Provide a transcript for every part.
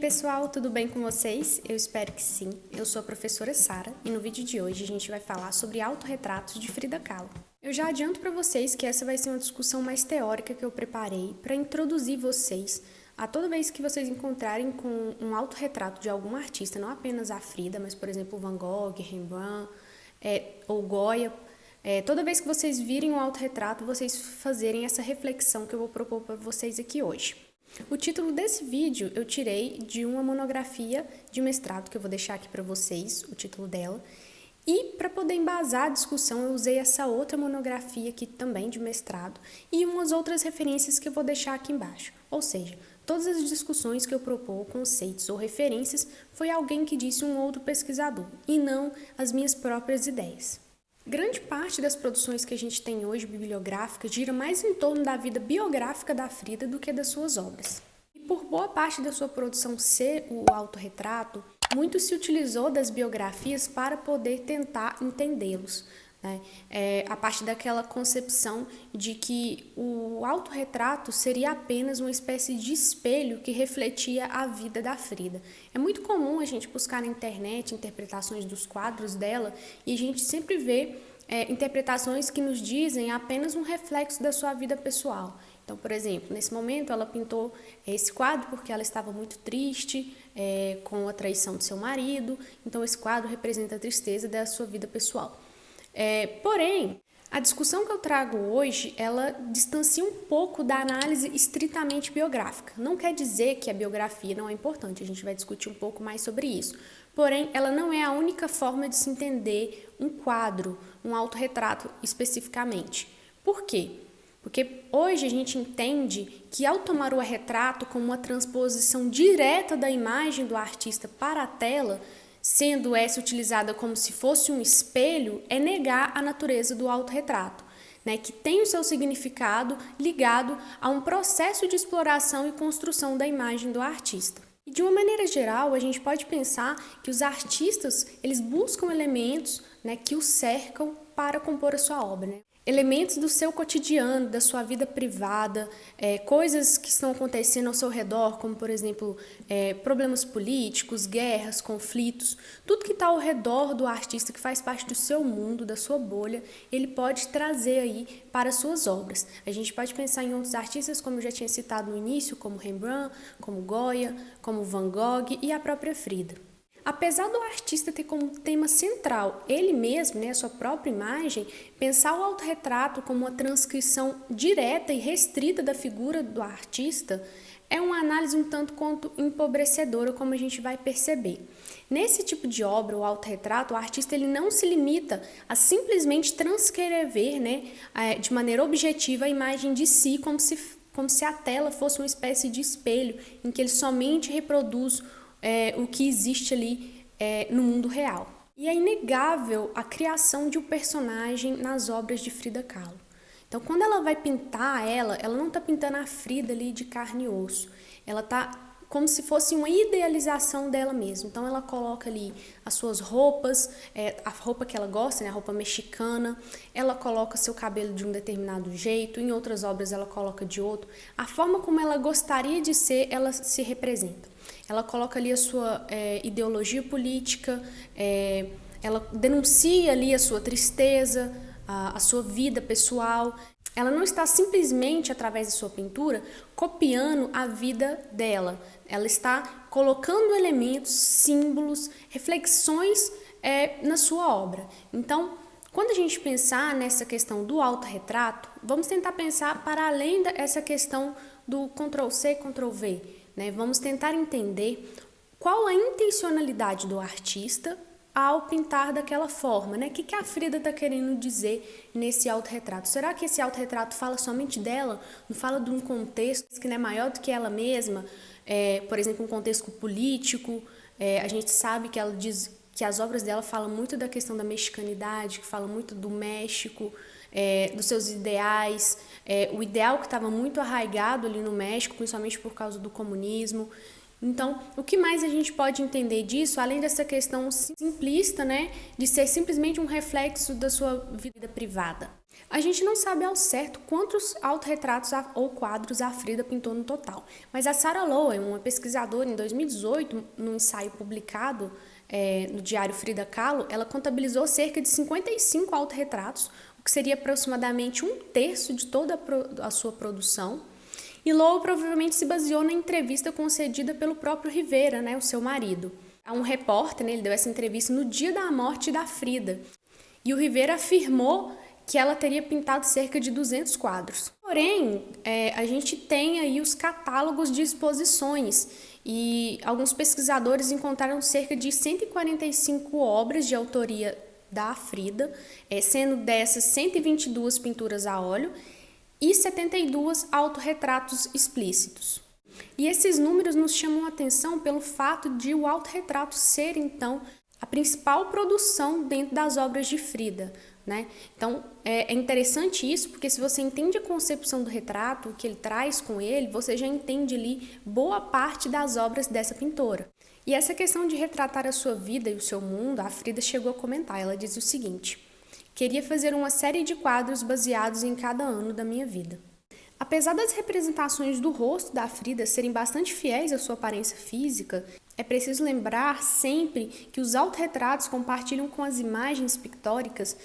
pessoal, tudo bem com vocês? Eu espero que sim. Eu sou a professora Sara e no vídeo de hoje a gente vai falar sobre autorretratos de Frida Kahlo. Eu já adianto para vocês que essa vai ser uma discussão mais teórica que eu preparei para introduzir vocês a toda vez que vocês encontrarem com um autorretrato de algum artista, não apenas a Frida, mas por exemplo Van Gogh, Rembrandt ou Goya. Toda vez que vocês virem um autorretrato, vocês fazerem essa reflexão que eu vou propor para vocês aqui hoje. O título desse vídeo eu tirei de uma monografia de mestrado que eu vou deixar aqui para vocês, o título dela. E para poder embasar a discussão, eu usei essa outra monografia aqui também de mestrado e umas outras referências que eu vou deixar aqui embaixo. Ou seja, todas as discussões que eu propor, conceitos ou referências, foi alguém que disse um outro pesquisador e não as minhas próprias ideias. Grande parte das produções que a gente tem hoje bibliográficas gira mais em torno da vida biográfica da Frida do que das suas obras. E por boa parte da sua produção ser o autorretrato, muito se utilizou das biografias para poder tentar entendê-los, né? A partir daquela concepção de que o autorretrato seria apenas uma espécie de espelho que refletia a vida da Frida. É muito comum a gente buscar na internet interpretações dos quadros dela e a gente sempre vê interpretações que nos dizem apenas um reflexo da sua vida pessoal. Então, por exemplo, nesse momento ela pintou esse quadro porque ela estava muito triste com a traição de seu marido, então esse quadro representa a tristeza da sua vida pessoal. Porém, a discussão que eu trago hoje, ela distancia um pouco da análise estritamente biográfica. Não quer dizer que a biografia não é importante, a gente vai discutir um pouco mais sobre isso. Porém, ela não é a única forma de se entender um quadro, um autorretrato especificamente. Por quê? Porque hoje a gente entende que ao tomar o retrato como uma transposição direta da imagem do artista para a tela, sendo essa utilizada como se fosse um espelho, é negar a natureza do autorretrato, né, que tem o seu significado ligado a um processo de exploração e construção da imagem do artista. E de uma maneira geral, a gente pode pensar que os artistas, eles buscam elementos, né, que os cercam para compor a sua obra, né? Elementos do seu cotidiano, da sua vida privada, coisas que estão acontecendo ao seu redor, como, por exemplo, problemas políticos, guerras, conflitos, tudo que está ao redor do artista, que faz parte do seu mundo, da sua bolha, ele pode trazer aí para as suas obras. A gente pode pensar em outros artistas, como eu já tinha citado no início, como Rembrandt, como Goya, como Van Gogh e a própria Frida. Apesar do artista ter como tema central ele mesmo, né, a sua própria imagem, pensar o autorretrato como uma transcrição direta e restrita da figura do artista é uma análise um tanto quanto empobrecedora, como a gente vai perceber. Nesse tipo de obra, o autorretrato, o artista ele não se limita a simplesmente transcrever, né, de maneira objetiva a imagem de si, como se a tela fosse uma espécie de espelho, em que ele somente reproduz o que existe ali no mundo real. E é inegável a criação de um personagem nas obras de Frida Kahlo. Então, quando ela vai pintar ela não está pintando a Frida ali de carne e osso. Ela está como se fosse uma idealização dela mesma. Então, ela coloca ali as suas roupas, a roupa que ela gosta, né, a roupa mexicana. Ela coloca seu cabelo de um determinado jeito. Em outras obras, ela coloca de outro. A forma como ela gostaria de ser, ela se representa. Ela coloca ali a sua ideologia política, ela denuncia ali a sua tristeza, a sua vida pessoal. Ela não está simplesmente, através da sua pintura, copiando a vida dela. Ela está colocando elementos, símbolos, reflexões na sua obra. Então, quando a gente pensar nessa questão do autorretrato, vamos tentar pensar para além dessa questão do Ctrl+C, Ctrl+V. Né? Vamos tentar entender qual a intencionalidade do artista ao pintar daquela forma, né? O que a Frida está querendo dizer nesse autorretrato? Será que esse autorretrato fala somente dela? Não fala de um contexto que não é maior do que ela mesma? Por exemplo, um contexto político. A gente sabe que ela diz que as obras dela falam muito da questão da mexicanidade, que falam muito do México, dos seus ideais, o ideal que estava muito arraigado ali no México, principalmente por causa do comunismo. Então, o que mais a gente pode entender disso, além dessa questão simplista, né, de ser simplesmente um reflexo da sua vida privada? A gente não sabe ao certo quantos autorretratos ou quadros a Frida pintou no total, mas a Sarah Lowen, uma pesquisadora em 2018, num ensaio publicado no diário Frida Kahlo, ela contabilizou cerca de 55 autorretratos, o que seria aproximadamente 1/3 de toda a sua produção. E Lowen provavelmente se baseou na entrevista concedida pelo próprio Rivera, né, o seu marido. A um repórter, né, ele deu essa entrevista no dia da morte da Frida. E o Rivera afirmou que ela teria pintado cerca de 200 quadros. Porém, a gente tem aí os catálogos de exposições e alguns pesquisadores encontraram cerca de 145 obras de autoria da Frida, sendo dessas 122 pinturas a óleo e 72 autorretratos explícitos. E esses números nos chamam a atenção pelo fato de o autorretrato ser, então, a principal produção dentro das obras de Frida, né? Então, é interessante isso, porque se você entende a concepção do retrato, o que ele traz com ele, você já entende ali boa parte das obras dessa pintora. E essa questão de retratar a sua vida e o seu mundo, a Frida chegou a comentar, ela diz o seguinte: queria fazer uma série de quadros baseados em cada ano da minha vida. Apesar das representações do rosto da Frida serem bastante fiéis à sua aparência física, é preciso lembrar sempre que os autorretratos compartilham com as imagens pictóricas,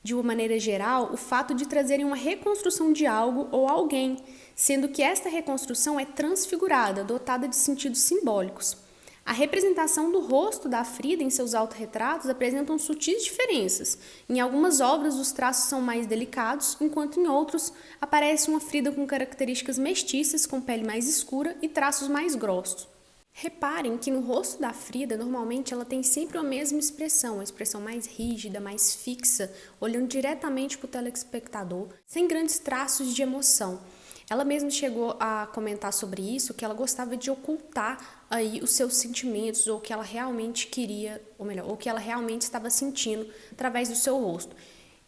de uma maneira geral, o fato de trazerem uma reconstrução de algo ou alguém, sendo que esta reconstrução é transfigurada, dotada de sentidos simbólicos. A representação do rosto da Frida em seus autorretratos apresentam sutis diferenças. Em algumas obras, os traços são mais delicados, enquanto em outros aparece uma Frida com características mestiças, com pele mais escura e traços mais grossos. Reparem que no rosto da Frida, normalmente, ela tem sempre a mesma expressão, a expressão mais rígida, mais fixa, olhando diretamente para o telespectador, sem grandes traços de emoção. Ela mesma chegou a comentar sobre isso, que ela gostava de ocultar aí os seus sentimentos, ou o que ela realmente queria, ou melhor, o que ela realmente estava sentindo através do seu rosto.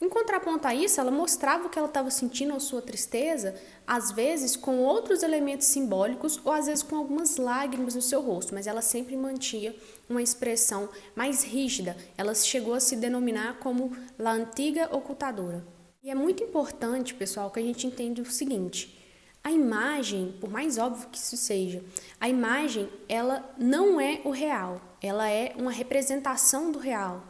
Em contraponto a isso, ela mostrava o que ela estava sentindo, a sua tristeza, às vezes com outros elementos simbólicos ou às vezes com algumas lágrimas no seu rosto, mas ela sempre mantinha uma expressão mais rígida. Ela chegou a se denominar como La Antiga Ocultadora. E é muito importante, pessoal, que a gente entenda o seguinte: a imagem, por mais óbvio que isso seja, a imagem, ela não é o real, ela é uma representação do real,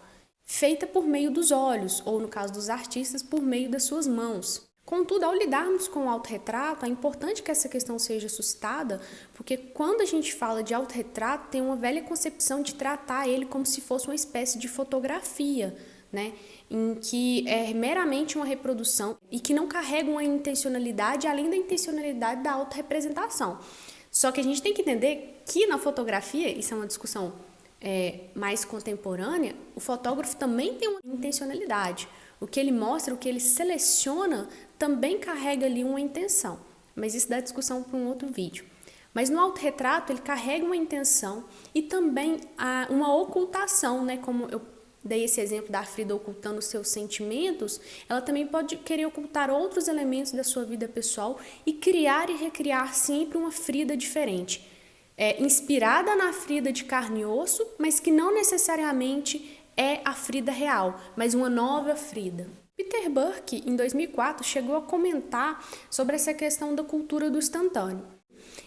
feita por meio dos olhos, ou no caso dos artistas, por meio das suas mãos. Contudo, ao lidarmos com o autorretrato, é importante que essa questão seja suscitada, porque quando a gente fala de autorretrato, tem uma velha concepção de tratar ele como se fosse uma espécie de fotografia, né? Em que é meramente uma reprodução e que não carrega uma intencionalidade além da intencionalidade da autorrepresentação. Só que a gente tem que entender que na fotografia, isso é uma discussão mais contemporânea, o fotógrafo também tem uma intencionalidade. O que ele mostra, o que ele seleciona, também carrega ali uma intenção. Mas isso dá discussão para um outro vídeo. Mas no autorretrato, ele carrega uma intenção e também uma ocultação, né? Como eu dei esse exemplo da Frida ocultando os seus sentimentos, ela também pode querer ocultar outros elementos da sua vida pessoal e criar e recriar sempre uma Frida diferente. Inspirada na Frida de carne e osso, mas que não necessariamente é a Frida real, mas uma nova Frida. Peter Burke, em 2004, chegou a comentar sobre essa questão da cultura do instantâneo.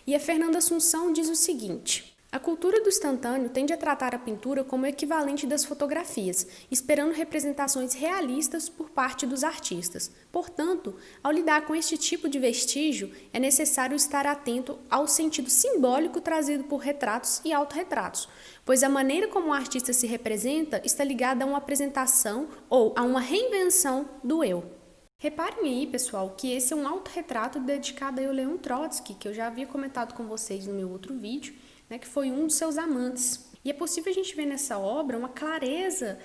E a Fernanda Assunção diz o seguinte: a cultura do instantâneo tende a tratar a pintura como equivalente das fotografias, esperando representações realistas por parte dos artistas. Portanto, ao lidar com este tipo de vestígio, é necessário estar atento ao sentido simbólico trazido por retratos e autorretratos, pois a maneira como o artista se representa está ligada a uma apresentação ou a uma reinvenção do eu. Reparem aí, pessoal, que esse é um autorretrato dedicado ao Leon Trotsky, que eu já havia comentado com vocês no meu outro vídeo, né, que foi um dos seus amantes. E é possível a gente ver nessa obra uma clareza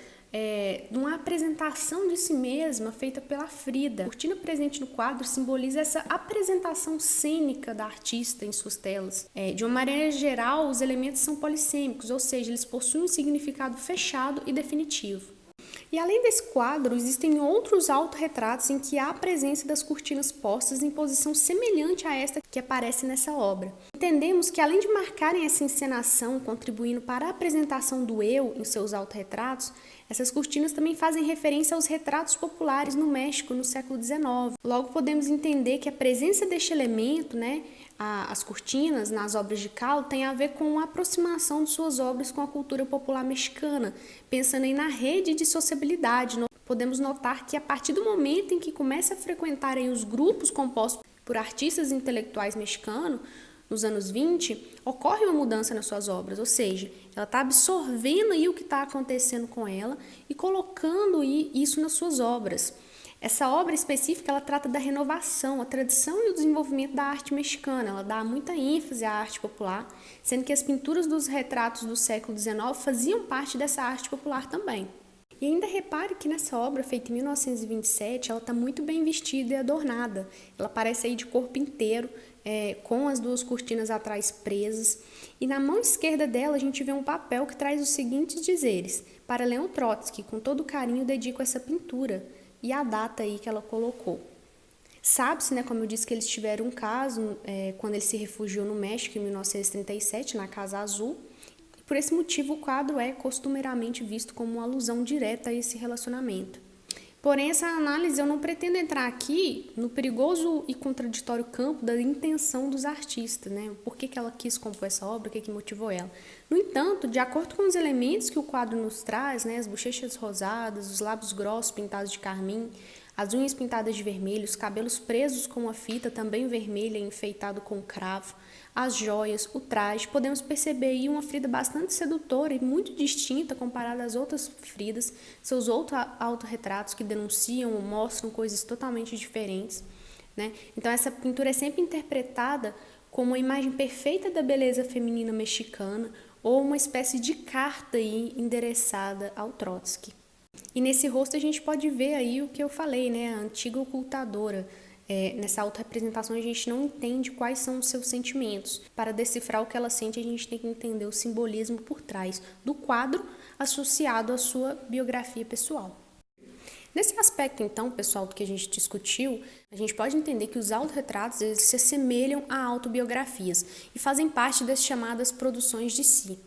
de uma apresentação de si mesma feita pela Frida. A cortina presente no quadro simboliza essa apresentação cênica da artista em suas telas. De uma maneira geral, os elementos são polissêmicos, ou seja, eles possuem um significado fechado e definitivo. E além desse quadro, existem outros autorretratos em que há a presença das cortinas postas em posição semelhante a esta que aparece nessa obra. Entendemos que, além de marcarem essa encenação, contribuindo para a apresentação do eu em seus autorretratos, essas cortinas também fazem referência aos retratos populares no México no século XIX. Logo, podemos entender que a presença deste elemento, as cortinas nas obras de Kahlo, tem a ver com a aproximação de suas obras com a cultura popular mexicana, pensando aí na rede de sociabilidade. Podemos notar que, a partir do momento em que começa a frequentar aí os grupos compostos por artistas intelectuais mexicanos, nos anos 20, ocorre uma mudança nas suas obras, ou seja, ela está absorvendo aí o que está acontecendo com ela e colocando aí isso nas suas obras. Essa obra específica, ela trata da renovação, a tradição e o desenvolvimento da arte mexicana. Ela dá muita ênfase à arte popular, sendo que as pinturas dos retratos do século XIX faziam parte dessa arte popular também. E ainda repare que nessa obra, feita em 1927, ela está muito bem vestida e adornada. Ela aparece aí de corpo inteiro, com as duas cortinas atrás presas. E na mão esquerda dela a gente vê um papel que traz os seguintes dizeres: para Leon Trotsky, com todo carinho dedico essa pintura, e a data aí que ela colocou. Sabe-se, como eu disse, que eles tiveram um caso quando ele se refugiou no México em 1937, na Casa Azul. Por esse motivo, o quadro é costumeiramente visto como uma alusão direta a esse relacionamento. Porém, essa análise eu não pretendo entrar aqui no perigoso e contraditório campo da intenção dos artistas, Por que ela quis compor essa obra, o que motivou ela. No entanto, de acordo com os elementos que o quadro nos traz, as bochechas rosadas, os lábios grossos pintados de carmim, as unhas pintadas de vermelho, os cabelos presos com uma fita também vermelha enfeitado com cravo, as joias, o traje, podemos perceber aí uma Frida bastante sedutora e muito distinta comparada às outras Fridas, seus outros autorretratos que denunciam ou mostram coisas totalmente diferentes, Então essa pintura é sempre interpretada como uma imagem perfeita da beleza feminina mexicana ou uma espécie de carta aí endereçada ao Trotsky. E nesse rosto a gente pode ver aí o que eu falei, a antiga ocultadora. Nessa autorrepresentação a gente não entende quais são os seus sentimentos. Para decifrar o que ela sente, a gente tem que entender o simbolismo por trás do quadro associado à sua biografia pessoal. Nesse aspecto, então, pessoal, do que a gente discutiu, a gente pode entender que os autorretratos eles se assemelham a autobiografias e fazem parte das chamadas produções de si.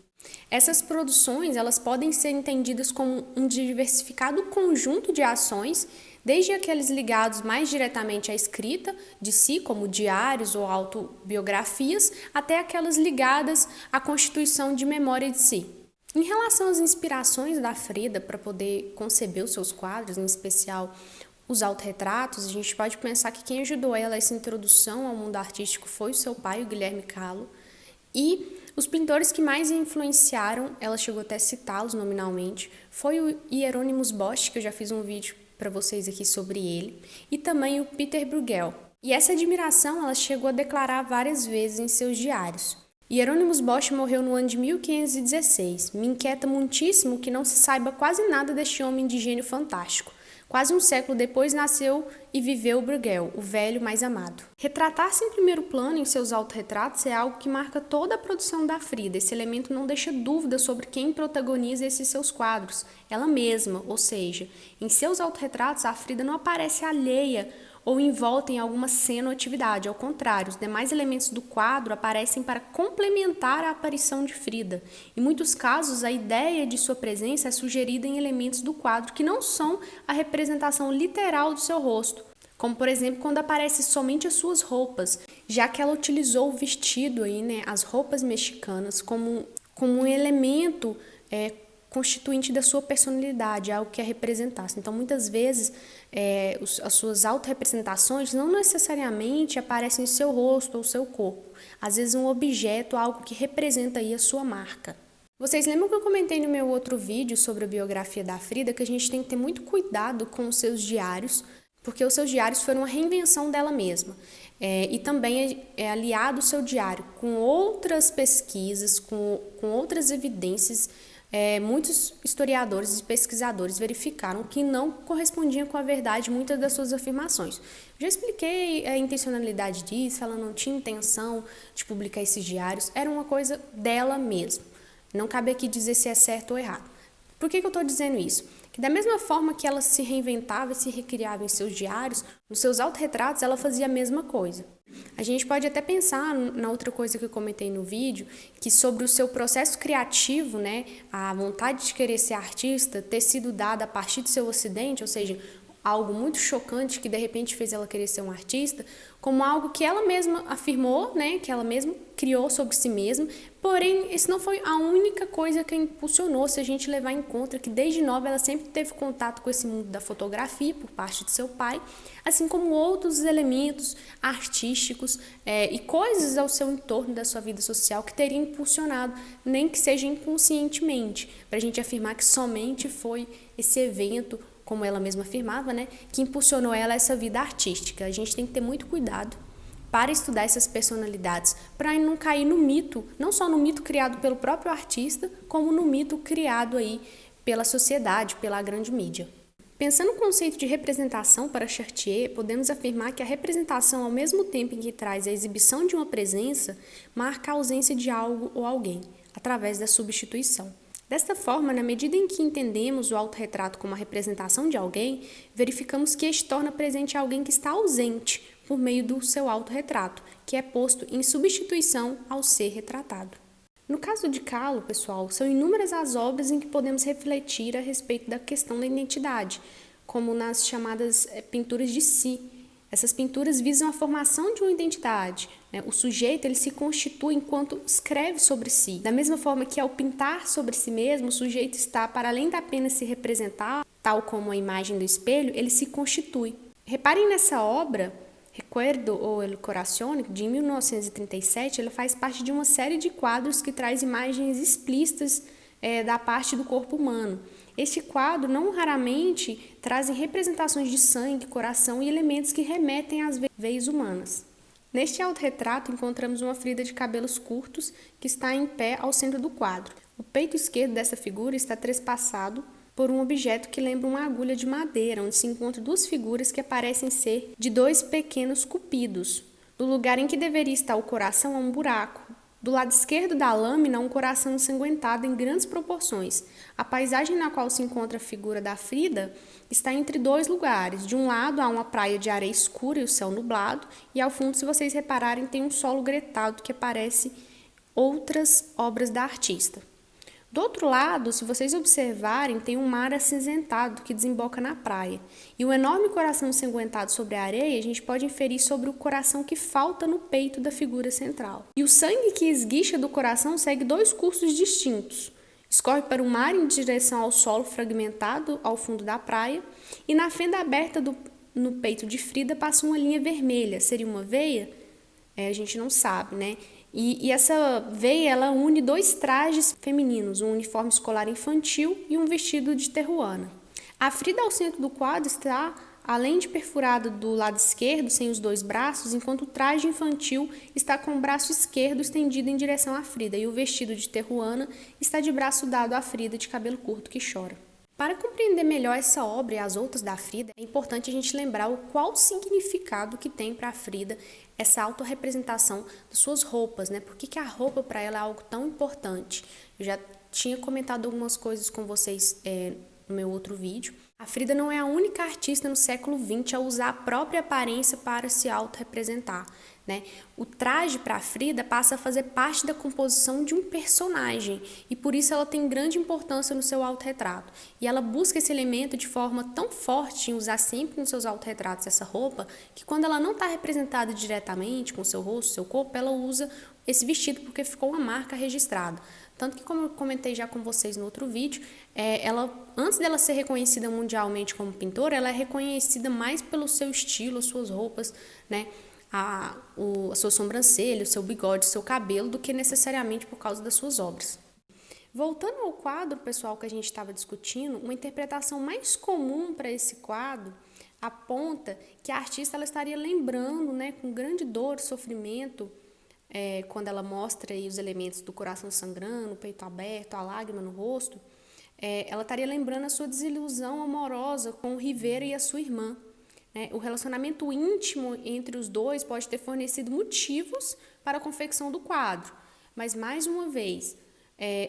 Essas produções elas podem ser entendidas como um diversificado conjunto de ações, desde aqueles ligados mais diretamente à escrita de si, como diários ou autobiografias, até aquelas ligadas à constituição de memória de si. Em relação às inspirações da Frida para poder conceber os seus quadros, em especial os autorretratos, a gente pode pensar que quem ajudou ela a essa introdução ao mundo artístico foi o seu pai, o Guilherme Kahlo, e os pintores que mais a influenciaram, ela chegou até a citá-los nominalmente, foi o Hieronymus Bosch, que eu já fiz um vídeo para vocês aqui sobre ele, e também o Peter Bruegel. E essa admiração ela chegou a declarar várias vezes em seus diários. Hieronymus Bosch morreu no ano de 1516. Me inquieta muitíssimo que não se saiba quase nada deste homem de gênio fantástico. Quase um século depois nasceu e viveu Bruegel, o velho mais amado. Retratar-se em primeiro plano em seus autorretratos é algo que marca toda a produção da Frida. Esse elemento não deixa dúvida sobre quem protagoniza esses seus quadros, ela mesma, ou seja, em seus autorretratos a Frida não aparece alheia ou envolta em alguma cena ou atividade. Ao contrário, os demais elementos do quadro aparecem para complementar a aparição de Frida. Em muitos casos, a ideia de sua presença é sugerida em elementos do quadro que não são a representação literal do seu rosto, como, por exemplo, quando aparecem somente as suas roupas, já que ela utilizou o vestido, as roupas mexicanas, como um elemento constituinte da sua personalidade, algo que a representasse. Então, muitas vezes, as suas autorrepresentações não necessariamente aparecem em seu rosto ou seu corpo. Às vezes, um objeto, algo que representa aí a sua marca. Vocês lembram que eu comentei no meu outro vídeo sobre a biografia da Frida que a gente tem que ter muito cuidado com os seus diários, porque os seus diários foram uma reinvenção dela mesma. E também é aliado o seu diário com outras pesquisas, com outras evidências. Muitos historiadores e pesquisadores verificaram que não correspondiam com a verdade muitas das suas afirmações. Já expliquei a intencionalidade disso, ela não tinha intenção de publicar esses diários, era uma coisa dela mesma. Não cabe aqui dizer se é certo ou errado. Por que eu estou dizendo isso? Que da mesma forma que ela se reinventava e se recriava em seus diários, nos seus autorretratos ela fazia a mesma coisa. A gente pode até pensar na outra coisa que eu comentei no vídeo, que sobre o seu processo criativo, né, a vontade de querer ser artista ter sido dada a partir do seu acidente, ou seja, algo muito chocante que de repente fez ela querer ser um artista, como algo que ela mesma afirmou, né, que ela mesma criou sobre si mesma. Porém, isso não foi a única coisa que a impulsionou, se a gente levar em conta que desde nova ela sempre teve contato com esse mundo da fotografia por parte de seu pai, assim como outros elementos artísticos e coisas ao seu entorno da sua vida social que teriam impulsionado, nem que seja inconscientemente, para a gente afirmar que somente foi esse evento, como ela mesma afirmava, né, que impulsionou ela a essa vida artística. A gente tem que ter muito cuidado para estudar essas personalidades, para não cair no mito, não só no mito criado pelo próprio artista, como no mito criado aí pela sociedade, pela grande mídia. Pensando no conceito de representação para Chartier, podemos afirmar que a representação, ao mesmo tempo em que traz a exibição de uma presença, marca a ausência de algo ou alguém, através da substituição. Desta forma, na medida em que entendemos o autorretrato como a representação de alguém, verificamos que este torna presente alguém que está ausente por meio do seu autorretrato, que é posto em substituição ao ser retratado. No caso de Kahlo, pessoal, são inúmeras as obras em que podemos refletir a respeito da questão da identidade, como nas chamadas pinturas de si. Essas pinturas visam a formação de uma identidade. O sujeito ele se constitui enquanto escreve sobre si. Da mesma forma que ao pintar sobre si mesmo, o sujeito está, para além de apenas se representar, tal como a imagem do espelho, ele se constitui. Reparem nessa obra, Recuerdo o el Corazón, de 1937, ela faz parte de uma série de quadros que traz imagens explícitas da parte do corpo humano. Este quadro, não raramente, trazem representações de sangue, coração e elementos que remetem às veias humanas. Neste autorretrato, encontramos uma Frida de cabelos curtos que está em pé ao centro do quadro. O peito esquerdo dessa figura está trespassado por um objeto que lembra uma agulha de madeira, onde se encontram duas figuras que parecem ser de dois pequenos cupidos. No lugar em que deveria estar o coração há um buraco. Do lado esquerdo da lâmina, um coração ensanguentado em grandes proporções. A paisagem na qual se encontra a figura da Frida está entre dois lugares. De um lado, há uma praia de areia escura e o céu nublado, e ao fundo, se vocês repararem, tem um solo gretado que parece outras obras da artista. Do outro lado, se vocês observarem, tem um mar acinzentado que desemboca na praia. E o enorme coração ensanguentado sobre a areia, a gente pode inferir sobre o coração que falta no peito da figura central. E o sangue que esguicha do coração segue dois cursos distintos. Escorre para o mar em direção ao solo fragmentado ao fundo da praia, e na fenda aberta no peito de Frida passa uma linha vermelha. Seria uma veia? A gente não sabe, né? E essa veia, ela une dois trajes femininos, um uniforme escolar infantil e um vestido de terruana. A Frida ao centro do quadro está, além de perfurada do lado esquerdo, sem os dois braços, enquanto o traje infantil está com o braço esquerdo estendido em direção à Frida, e o vestido de terruana está de braço dado à Frida de cabelo curto que chora. Para compreender melhor essa obra e as outras da Frida, é importante a gente lembrar o qual significado que tem para a Frida essa autorrepresentação das suas roupas, né? Por que a roupa para ela é algo tão importante? Eu já tinha comentado algumas coisas com vocês no meu outro vídeo. A Frida não é a única artista no século XX a usar a própria aparência para se autorrepresentar, né? O traje para a Frida passa a fazer parte da composição de um personagem e por isso ela tem grande importância no seu autorretrato. E ela busca esse elemento de forma tão forte em usar sempre nos seus autorretratos essa roupa, que quando ela não está representada diretamente com o seu rosto, seu corpo, ela usa esse vestido porque ficou uma marca registrada. Tanto que, como eu comentei já com vocês no outro vídeo, ela, antes dela ser reconhecida mundialmente como pintora, ela é reconhecida mais pelo seu estilo, suas roupas, né? A sua sobrancelha, o seu bigode, o seu cabelo, do que necessariamente por causa das suas obras. Voltando ao quadro, pessoal, que a gente estava discutindo, uma interpretação mais comum para esse quadro aponta que a artista ela estaria lembrando, né, com grande dor e sofrimento, quando ela mostra aí os elementos do coração sangrando, o peito aberto, a lágrima no rosto, ela estaria lembrando a sua desilusão amorosa com o Rivera e a sua irmã. O relacionamento íntimo entre os dois pode ter fornecido motivos para a confecção do quadro, mas, mais uma vez,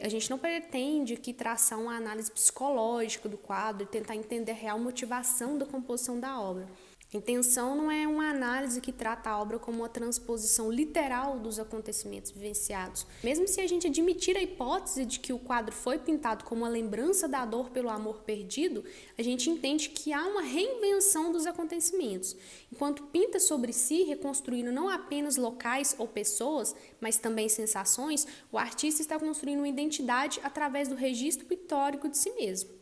a gente não pretende aqui traçar uma análise psicológica do quadro e tentar entender a real motivação da composição da obra. A intenção não é uma análise que trata a obra como uma transposição literal dos acontecimentos vivenciados. Mesmo se a gente admitir a hipótese de que o quadro foi pintado como uma lembrança da dor pelo amor perdido, a gente entende que há uma reinvenção dos acontecimentos. Enquanto pinta sobre si, reconstruindo não apenas locais ou pessoas, mas também sensações, o artista está construindo uma identidade através do registro pictórico de si mesmo.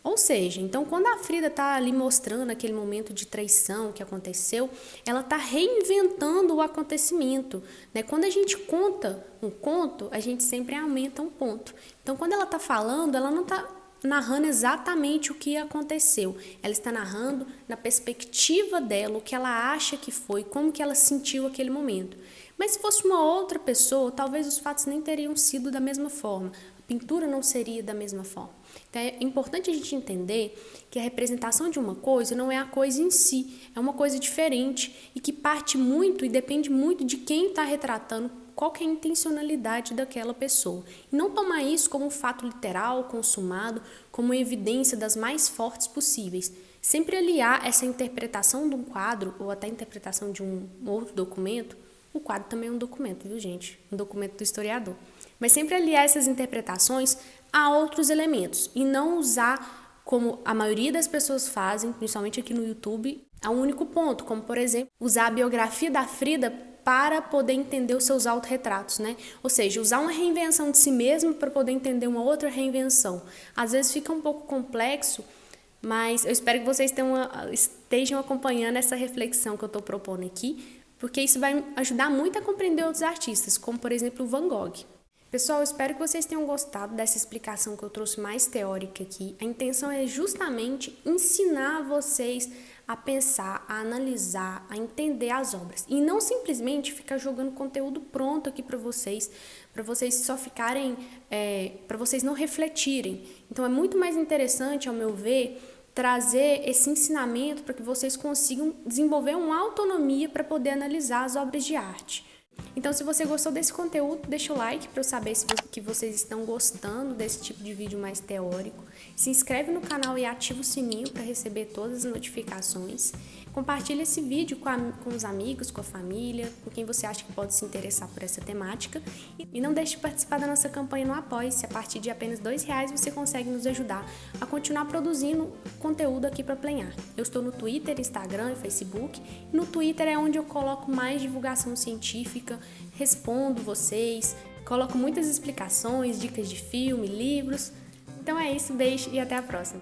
Ou seja, então quando a Frida está ali mostrando aquele momento de traição que aconteceu, ela está reinventando o acontecimento, né? Quando a gente conta um conto, a gente sempre aumenta um ponto. Então quando ela está falando, ela não está narrando exatamente o que aconteceu. Ela está narrando na perspectiva dela, o que ela acha que foi, como que ela sentiu aquele momento. Mas se fosse uma outra pessoa, talvez os fatos nem teriam sido da mesma forma. A pintura não seria da mesma forma. Então é importante a gente entender que a representação de uma coisa não é a coisa em si, é uma coisa diferente e que parte muito e depende muito de quem está retratando, qual que é a intencionalidade daquela pessoa. E não tomar isso como um fato literal, consumado, como uma evidência das mais fortes possíveis. Sempre aliar essa interpretação de um quadro ou até a interpretação de um outro documento. O quadro também é um documento, viu, gente? Um documento do historiador. Mas sempre aliar essas interpretações a outros elementos e não usar, como a maioria das pessoas fazem, principalmente aqui no YouTube, a um único ponto, como, por exemplo, usar a biografia da Frida para poder entender os seus autorretratos, né? Ou seja, usar uma reinvenção de si mesmo para poder entender uma outra reinvenção. Às vezes fica um pouco complexo, mas eu espero que vocês estejam acompanhando essa reflexão que eu estou propondo aqui, porque isso vai ajudar muito a compreender outros artistas, como, por exemplo, o Van Gogh. Pessoal, eu espero que vocês tenham gostado dessa explicação que eu trouxe mais teórica aqui. A intenção é justamente ensinar vocês a pensar, a analisar, a entender as obras. E não simplesmente ficar jogando conteúdo pronto aqui para vocês só ficarem, para vocês não refletirem. Então é muito mais interessante, ao meu ver, trazer esse ensinamento para que vocês consigam desenvolver uma autonomia para poder analisar as obras de arte. Então, se você gostou desse conteúdo, deixa o like para eu saber que vocês estão gostando desse tipo de vídeo mais teórico. Se inscreve no canal e ativa o sininho para receber todas as notificações. Compartilhe esse vídeo com os amigos, com a família, com quem você acha que pode se interessar por essa temática. E não deixe de participar da nossa campanha no Apoie-se. A partir de apenas R$2 você consegue nos ajudar a continuar produzindo conteúdo aqui para Plenhar. Eu estou no Twitter, Instagram e Facebook. No Twitter é onde eu coloco mais divulgação científica, respondo vocês, coloco muitas explicações, dicas de filme, livros. Então é isso, beijo e até a próxima.